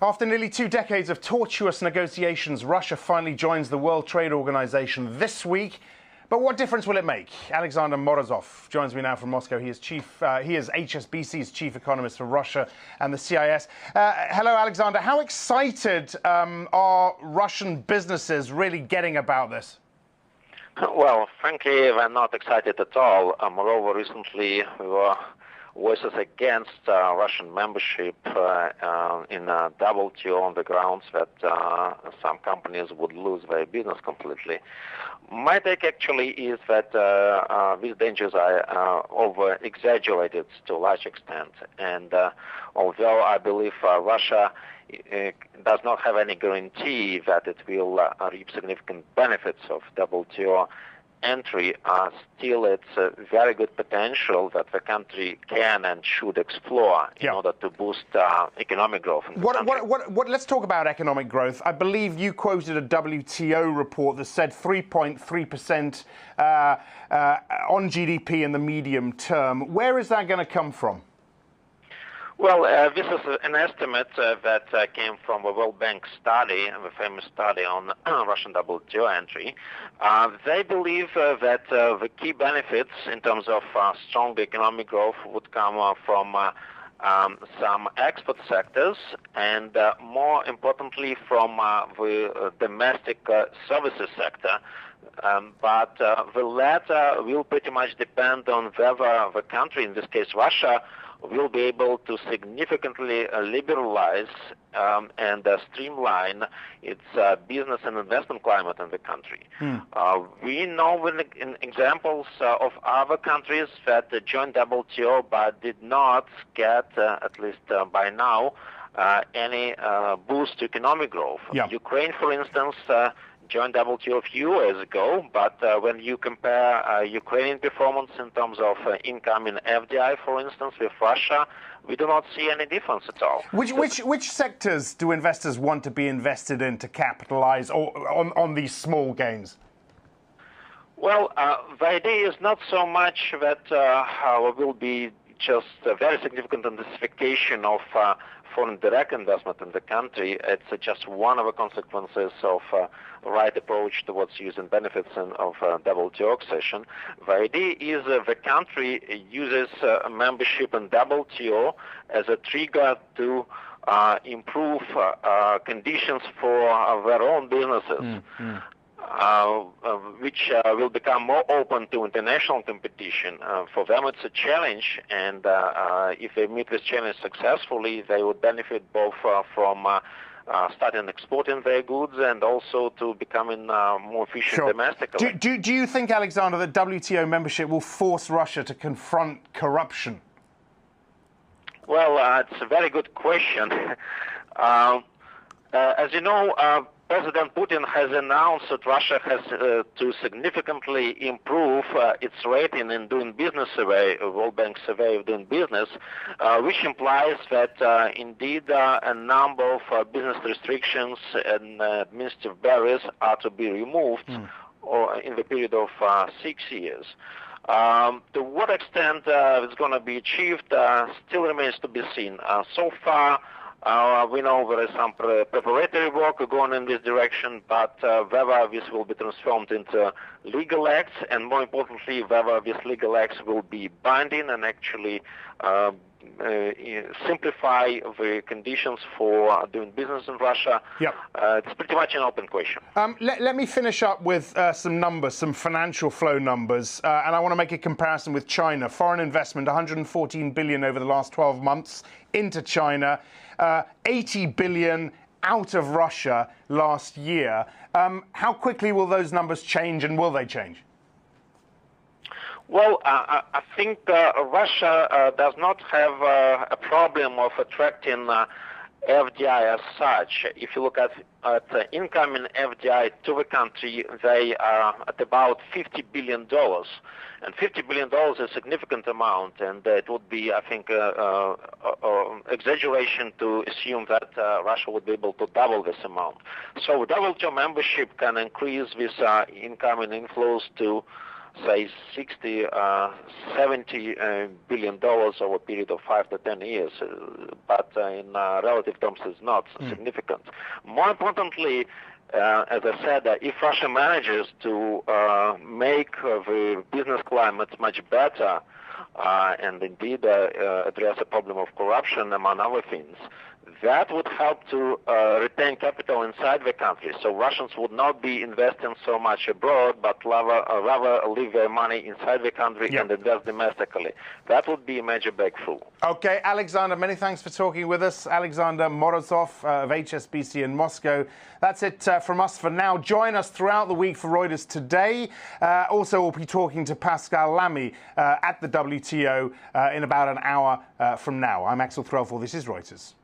After nearly 2 decades of tortuous negotiations, Russia finally joins the World Trade Organization this week. But what difference will it make? Alexander Morozov joins me now from Moscow. He is HSBC's chief economist for Russia and the CIS. Hello, Alexander. How excited are Russian businesses really getting about this? Well, frankly, we're not excited at all. Moreover, recently we were voices against Russian membership in WTO on the grounds that some companies would lose their business completely. My take actually is that these dangers are over-exaggerated to a large extent. And although I believe Russia does not have any guarantee that it will reap significant benefits of WTO entry, still it's a very good potential that the country can and should explore in order to boost economic growth in the country. Let's talk about economic growth. I believe you quoted a WTO report that said 3.3% on GDP in the medium term. Where is that going to come from? Well, this is an estimate that came from the World Bank study, the famous study on Russian WTO entry. They believe that the key benefits in terms of strong economic growth would come from some export sectors and, more importantly, from the domestic services sector. But the latter will pretty much depend on whether the country, in this case Russia, will be able to significantly liberalize and streamline its business and investment climate in the country. We know in examples of other countries that joined WTO but did not get, at least by now, any boost to economic growth. Ukraine, for instance, joined WTO a few years ago, but when you compare Ukrainian performance in terms of income in FDI, for instance, with Russia, we do not see any difference at all. Which sectors do investors want to be invested in to capitalize on these small gains? Well, the idea is not so much that there will be just a very significant intensification of foreign direct investment in the country. It's just one of the consequences of right approach towards use and benefits of WTO accession. The idea is the country uses membership in WTO as a trigger to improve conditions for their own businesses. Which will become more open to international competition. For them it's a challenge, and if they meet this challenge successfully, they would benefit both from starting exporting their goods and also to becoming more efficient domestically. Do you think, Alexander, that WTO membership will force Russia to confront corruption? Well, it's a very good question. As you know, President Putin has announced that Russia has to significantly improve its rating in doing business survey, World Bank survey of doing business, which implies that indeed a number of business restrictions and administrative barriers are to be removed or in the period of 6 years. To what extent it's going to be achieved still remains to be seen. So far, we know there is some preparatory work going in this direction, but whether this will be transformed into legal acts, and more importantly, whether these legal acts will be binding and actually simplify the conditions for doing business in Russia, it's pretty much an open question. Let me finish up with some numbers, some financial flow numbers, and I want to make a comparison with China. Foreign investment, 114 billion over the last 12 months into China. 80 billion out of Russia last year. How quickly will those numbers change, and will they change? Well, I think Russia does not have a problem of attracting FDI as such. If you look at incoming FDI to the country, they are at about $50 billion. And $50 billion is a significant amount, and it would be, I think, exaggeration to assume that Russia would be able to double this amount. So WTO membership can increase this incoming inflows to say, 60, 70 billion dollars over a period of 5 to 10 years, but in relative terms, it's not significant. More importantly, as I said, if Russia manages to make the business climate much better and indeed address the problem of corruption, among other things, that would help to retain capital inside the country. So Russians would not be investing so much abroad, but rather leave their money inside the country and invest domestically. That would be a major breakthrough. Okay, Alexander, many thanks for talking with us. Alexander Morozov of HSBC in Moscow. That's it from us for now. Join us throughout the week for Reuters Today. Also, we'll be talking to Pascal Lamy at the WTO in about an hour from now. I'm Axel Threlfall. This is Reuters.